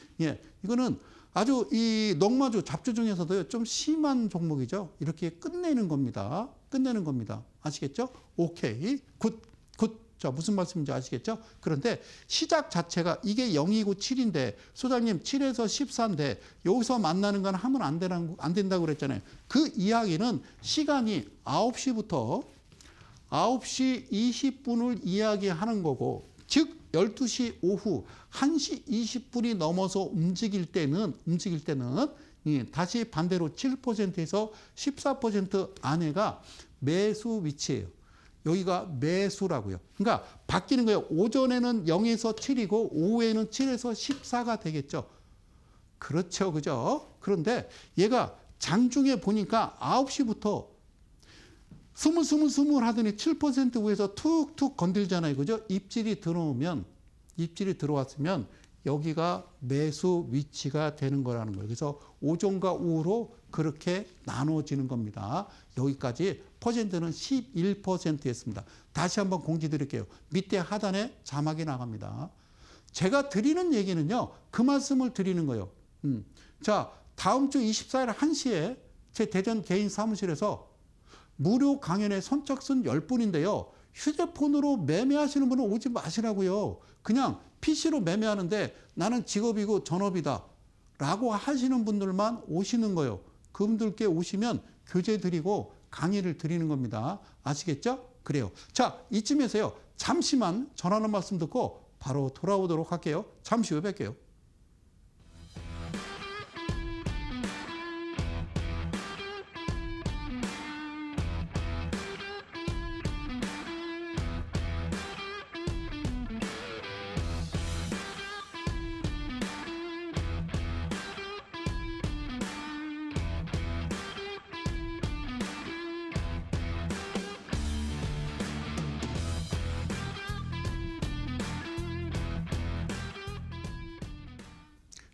이거는 아주 이 넉마주 잡주 중에서도 좀 심한 종목이죠. 이렇게 끝내는 겁니다. 끝내는 겁니다. 아시겠죠? 오케이. 굿. 자, 무슨 말씀인지 아시겠죠? 그런데 시작 자체가 이게 0이고 7인데 소장님 7에서 14인데 여기서 만나는 건 하면 안 된다고 그랬잖아요. 그 이야기는 시간이 9시부터 9시 20분을 이야기하는 거고 즉 12시 오후 1시 20분이 넘어서 움직일 때는 다시 반대로 7%에서 14% 안에가 매수 위치예요. 여기가 매수라고요. 그러니까 바뀌는 거예요. 오전에는 0에서 7이고 오후에는 7에서 14가 되겠죠. 그렇죠. 그죠? 그런데 얘가 장중에 보니까 9시부터 스물 하더니 7% 위에서 툭툭 건들잖아요. 그죠? 입질이 들어왔으면 여기가 매수 위치가 되는 거라는 거예요. 그래서 오전과 오후로 그렇게 나눠지는 겁니다. 여기까지 퍼센트는 11%였습니다. 다시 한번 공지 드릴게요. 밑에 하단에 자막이 나갑니다. 제가 드리는 얘기는요. 그 말씀을 드리는 거예요. 자, 다음 주 24일 1시에 제 대전 개인 사무실에서 무료 강연의 선착순 10분인데요. 휴대폰으로 매매하시는 분은 오지 마시라고요. 그냥 PC로 매매하는데 나는 직업이고 전업이다 라고 하시는 분들만 오시는 거예요. 그분들께 오시면 교재 드리고 강의를 드리는 겁니다. 아시겠죠? 그래요. 자, 이쯤에서요. 잠시만 전하는 말씀 듣고 바로 돌아오도록 할게요. 잠시 후에 뵐게요.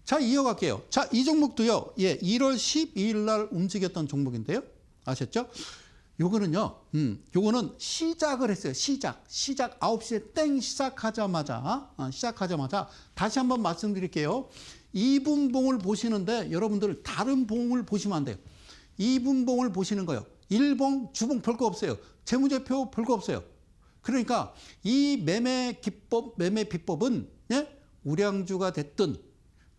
자, 이어갈게요. 자, 이 종목도요. 예, 1월 12일 날 움직였던 종목인데요. 아셨죠? 요거는요. 요거는 시작을 했어요. 시작 9시에 땡 시작하자마자 다시 한번 말씀드릴게요. 2분봉을 보시는데 여러분들 다른 봉을 보시면 안 돼요. 2분봉을 보시는 거예요. 1봉, 주봉 볼 거 없어요. 재무제표 볼 거 없어요. 그러니까 이 매매 비법은 예? 우량주가 됐든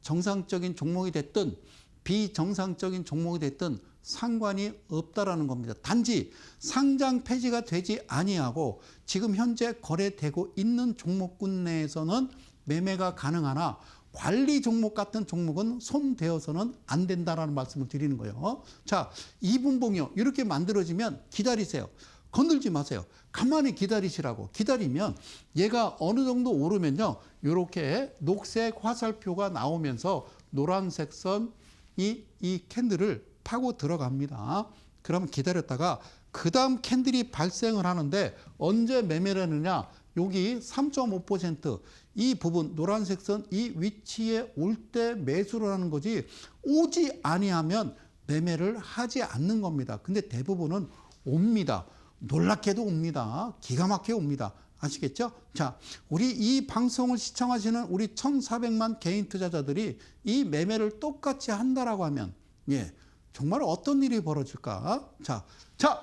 정상적인 종목이 됐든 비정상적인 종목이 됐든 상관이 없다라는 겁니다. 단지 상장 폐지가 되지 아니하고 지금 현재 거래되고 있는 종목군 내에서는 매매가 가능하나 관리 종목 같은 종목은 손대어서는 안 된다라는 말씀을 드리는 거예요. 자, 2분봉이요. 이렇게 만들어지면 기다리세요. 건들지 마세요. 가만히 기다리시라고. 기다리면 얘가 어느 정도 오르면요. 이렇게 녹색 화살표가 나오면서 노란색 선이 이 캔들을 파고 들어갑니다. 그러면 기다렸다가 그 다음 캔들이 발생을 하는데 언제 매매를 하느냐. 여기 3.5%이 부분 노란색 선 이 위치에 올 때 매수를 하는 거지 오지 아니하면 매매를 하지 않는 겁니다. 근데 대부분은 옵니다. 놀랍게도 옵니다. 기가 막히게 옵니다. 아시겠죠? 자, 우리 이 방송을 시청하시는 우리 1,400만 개인 투자자들이 이 매매를 똑같이 한다라고 하면 예, 정말 어떤 일이 벌어질까? 자,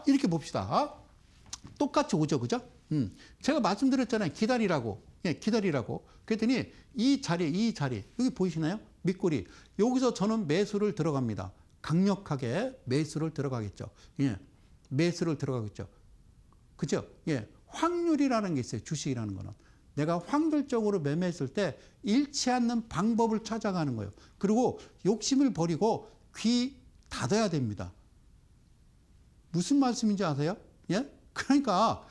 이렇게 봅시다. 똑같이 오죠, 그죠? 제가 말씀드렸잖아요. 기다리라고. 예, 기다리라고. 그랬더니 이 자리, 여기 보이시나요? 밑꼬리. 여기서 저는 매수를 들어갑니다. 강력하게 매수를 들어가겠죠. 예, 매수를 들어가겠죠. 그죠? 예, 확률이라는 게 있어요. 주식이라는 거는. 내가 확률적으로 매매했을 때 잃지 않는 방법을 찾아가는 거예요. 그리고 욕심을 버리고 귀 닫아야 됩니다. 무슨 말씀인지 아세요? 예? 그러니까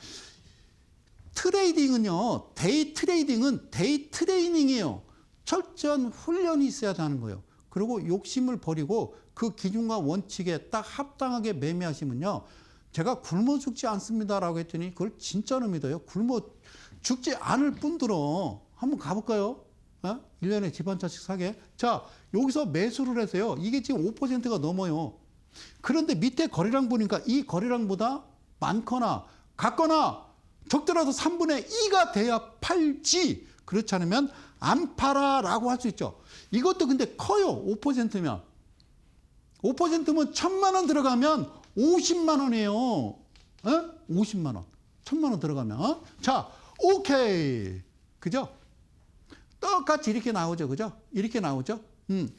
트레이딩은요. 데이 트레이닝이에요. 철저한 훈련이 있어야 하는 거예요. 그리고 욕심을 버리고 그 기준과 원칙에 딱 합당하게 매매하시면요. 제가 굶어 죽지 않습니다라고 했더니 그걸 진짜로 믿어요. 굶어 죽지 않을 뿐더러 한번 가볼까요? 1년에 집 한 채씩 사게. 자, 여기서 매수를 해서요. 이게 지금 5%가 넘어요. 그런데 밑에 거래량 보니까 이 거래량보다 많거나 같거나 적더라도 3분의 2가 돼야 팔지. 그렇지 않으면 안 팔아라고 할 수 있죠. 이것도 근데 커요. 5%면. 5%면 1,000만 원 들어가면 50만 원이에요. 50만 원. 1,000만 원 들어가면. 자, 오케이. 그죠? 똑같이 이렇게 나오죠. 그죠? 이렇게 나오죠?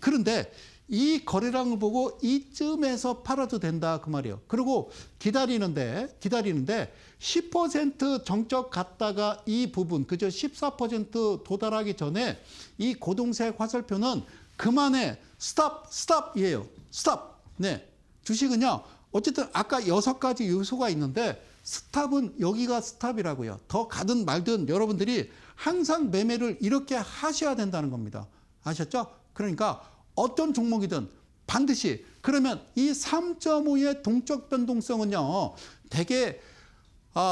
그런데 이 거래량을 보고 이쯤에서 팔아도 된다. 그 말이에요. 그리고 기다리는데 10% 정적 갔다가 이 부분, 그죠? 14% 도달하기 전에 이 고동색 화살표는 그만해. 스탑이에요. 스탑. 네. 주식은요. 어쨌든 아까 6가지 요소가 있는데 스탑은 여기가 스탑이라고요. 더 가든 말든 여러분들이 항상 매매를 이렇게 하셔야 된다는 겁니다. 아셨죠? 그러니까 어떤 종목이든 반드시 그러면 이 3.5의 동적 변동성은요. 되게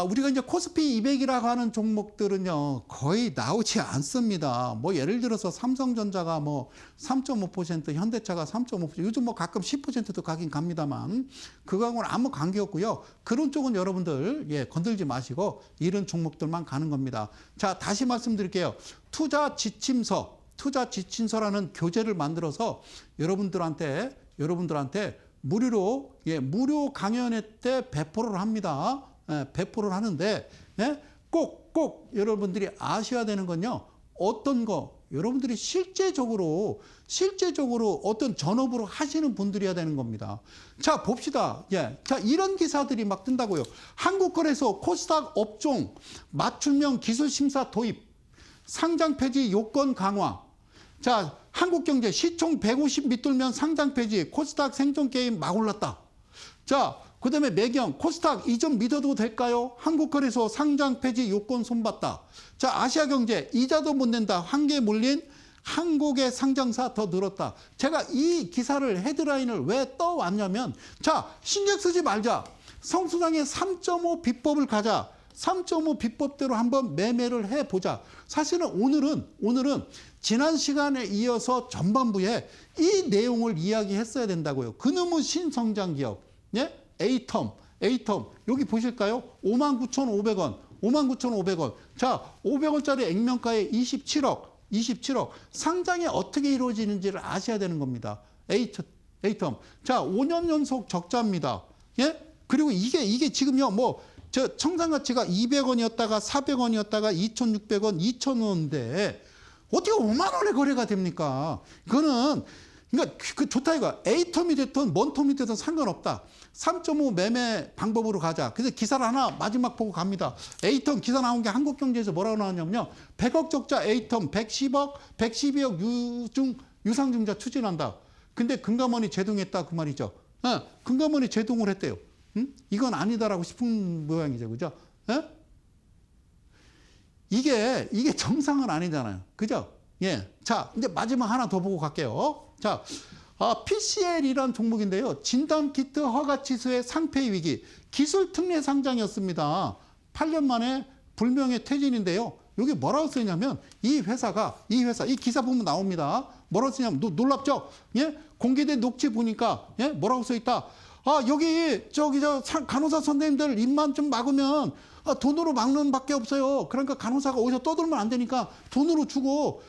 우리가 이제 코스피 200이라고 하는 종목들은요. 거의 나오지 않습니다. 뭐 예를 들어서 삼성전자가 뭐 3.5%, 현대차가 3.5%, 요즘 뭐 가끔 10%도 가긴 갑니다만 그거하고는 아무 관계 없고요. 그런 쪽은 여러분들 예, 건들지 마시고 이런 종목들만 가는 겁니다. 자, 다시 말씀드릴게요. 투자 지침서라는 교재를 만들어서 여러분들한테 무료로 무료 강연회 때 배포를 합니다. 배포를 하는데 꼭 여러분들이 아셔야 되는 건요. 어떤 거 여러분들이 실제적으로 어떤 전업으로 하시는 분들이어야 되는 겁니다. 자, 봅시다. 자, 이런 기사들이 막 뜬다고요. 한국거래소 코스닥 업종 맞춤형 기술심사 도입, 상장 폐지 요건 강화. 자, 한국경제 시총 150 밑돌면 상장 폐지, 코스닥 생존게임 막 올랐다. 자, 그 다음에 매경, 코스닥 이 점 믿어도 될까요? 한국거래소 상장 폐지 요건 손봤다. 자, 아시아경제 이자도 못 낸다. 한계에 몰린 한국의 상장사 더 늘었다. 제가 이 기사를 헤드라인을 왜 떠왔냐면 자, 신경 쓰지 말자. 성수당의 3.5 비법을 가자. 3.5 비법대로 한번 매매를 해보자. 사실은 오늘은 지난 시간에 이어서 전반부에 이 내용을 이야기했어야 된다고요. 그놈의 신성장 기업, 예? 에이텀 여기 보실까요? 59,500원, 59,500원. 자, 500원짜리 액면가에 27억. 상장이 어떻게 이루어지는지를 아셔야 되는 겁니다. 에이텀. 자, 5년 연속 적자입니다. 예? 그리고 이게 지금요, 저 청산 가치가 200원이었다가 400원이었다가 2,600원, 2,000원인데 어떻게 5만 원에 거래가 됩니까? 그러니까 그 좋다 이거. A텀이 됐든 뭔 텀이 됐든 상관없다. 3.5 매매 방법으로 가자. 그래서 기사를 하나 마지막 보고 갑니다. A텀 기사 나온 게 한국경제에서 뭐라고 나왔냐면요. 100억 적자 A텀 112억 유상증자 추진한다. 근데 금감원이 제동했다 그 말이죠. 금감원이 제동을 했대요. 이건 아니다라고 싶은 모양이죠. 그죠? 이게 정상은 아니잖아요. 그죠? 예. 자, 이제 마지막 하나 더 보고 갈게요. 자, PCL이라는 종목인데요. 진단키트 허가치수의 상폐 위기, 기술 특례 상장이었습니다. 8년 만에 불명예 퇴진인데요. 여기 뭐라고 쓰냐면 이 기사 보면 나옵니다. 뭐라고 쓰냐면 놀랍죠? 예? 공개된 녹취 보니까 예? 뭐라고 써 있다. 여기 저 간호사 선생님들 입만 좀 막으면 돈으로 막는 밖에 없어요. 그러니까 간호사가 어디서 떠들면 안 되니까 돈으로 주고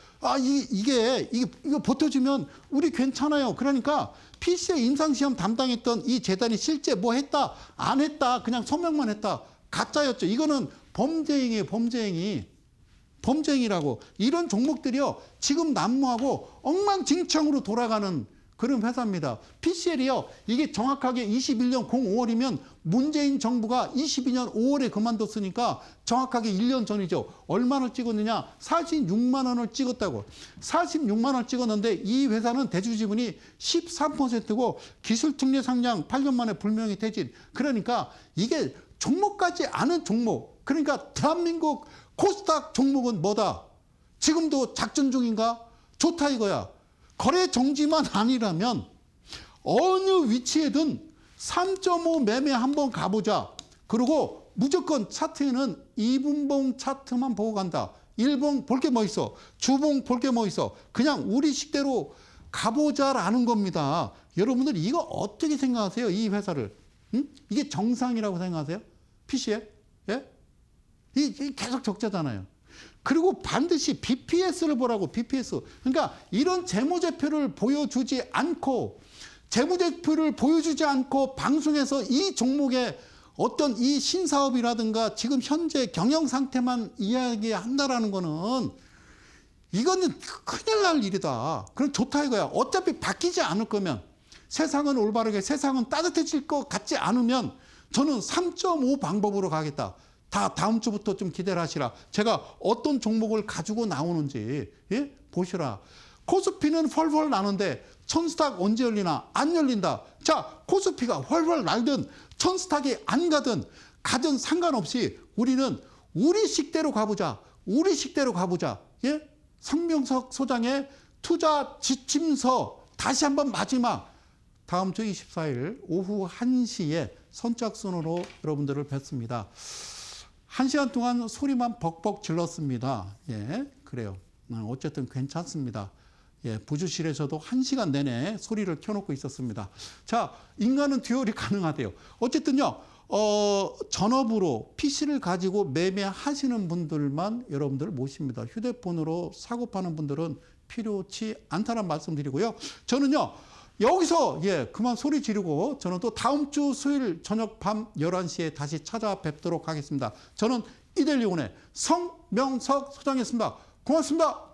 이거 버텨주면 우리 괜찮아요. 그러니까 PC의 임상시험 담당했던 이 재단이 실제 뭐 했다 안 했다 그냥 서명만 했다. 가짜였죠. 이거는 범죄행위예요. 범죄행위라고. 이런 종목들이요. 지금 난무하고 엉망진창으로 돌아가는 그런 회사입니다. PCL이요. 이게 정확하게 21년 05월이면 문재인 정부가 22년 5월에 그만뒀으니까 정확하게 1년 전이죠. 얼마를 찍었느냐? 46만 원을 찍었다고. 46만 원을 찍었는데 이 회사는 대주지분이 13%고 기술특례 상장 8년 만에 불명예 퇴진. 그러니까 이게 종목까지 아는 종목. 그러니까 대한민국 코스닥 종목은 뭐다? 지금도 작전 중인가? 좋다 이거야. 거래 정지만 아니라면 어느 위치에든 3.5 매매 한번 가보자. 그리고 무조건 차트에는 2분봉 차트만 보고 간다. 1봉 볼 게 뭐 있어. 주봉 볼 게 뭐 있어. 그냥 우리 식대로 가보자라는 겁니다. 여러분들 이거 어떻게 생각하세요? 이 회사를. 이게 정상이라고 생각하세요? PC에? 예? 이게 계속 적자잖아요. 그리고 반드시 BPS를 보라고. BPS. 그러니까 이런 재무제표를 보여주지 않고 방송에서 이 종목의 어떤 이 신사업이라든가 지금 현재 경영 상태만 이야기한다라는 거는 이거는 큰일 날 일이다. 그럼 좋다 이거야. 어차피 바뀌지 않을 거면 세상은 올바르게 세상은 따뜻해질 것 같지 않으면 저는 3.5 방법으로 가겠다. 다음 주부터 좀 기대를 하시라. 제가 어떤 종목을 가지고 나오는지 예? 보시라. 코스피는 펄펄 나는데 천스탁 언제 열리나? 안 열린다. 자, 코스피가 펄펄 날든 천스탁이 안 가든 상관없이 우리는 우리 식대로 가보자. 예? 성명석 소장의 투자 지침서 다시 한번 마지막 다음 주 24일 오후 1시에 선착순으로 여러분들을 뵙습니다. 1시간 동안 소리만 벅벅 질렀습니다. 예, 그래요. 어쨌든 괜찮습니다. 예, 부주실에서도 1시간 내내 소리를 켜놓고 있었습니다. 자, 인간은 듀얼이 가능하대요. 어쨌든요, 전업으로 PC를 가지고 매매하시는 분들만 여러분들 모십니다. 휴대폰으로 사고 파는 분들은 필요치 않다는 말씀 드리고요. 저는요, 여기서 그만 소리 지르고 저는 또 다음 주 수요일 저녁 밤 11시에 다시 찾아뵙도록 하겠습니다. 저는 이데일리온의 성명석 소장이었습니다. 고맙습니다.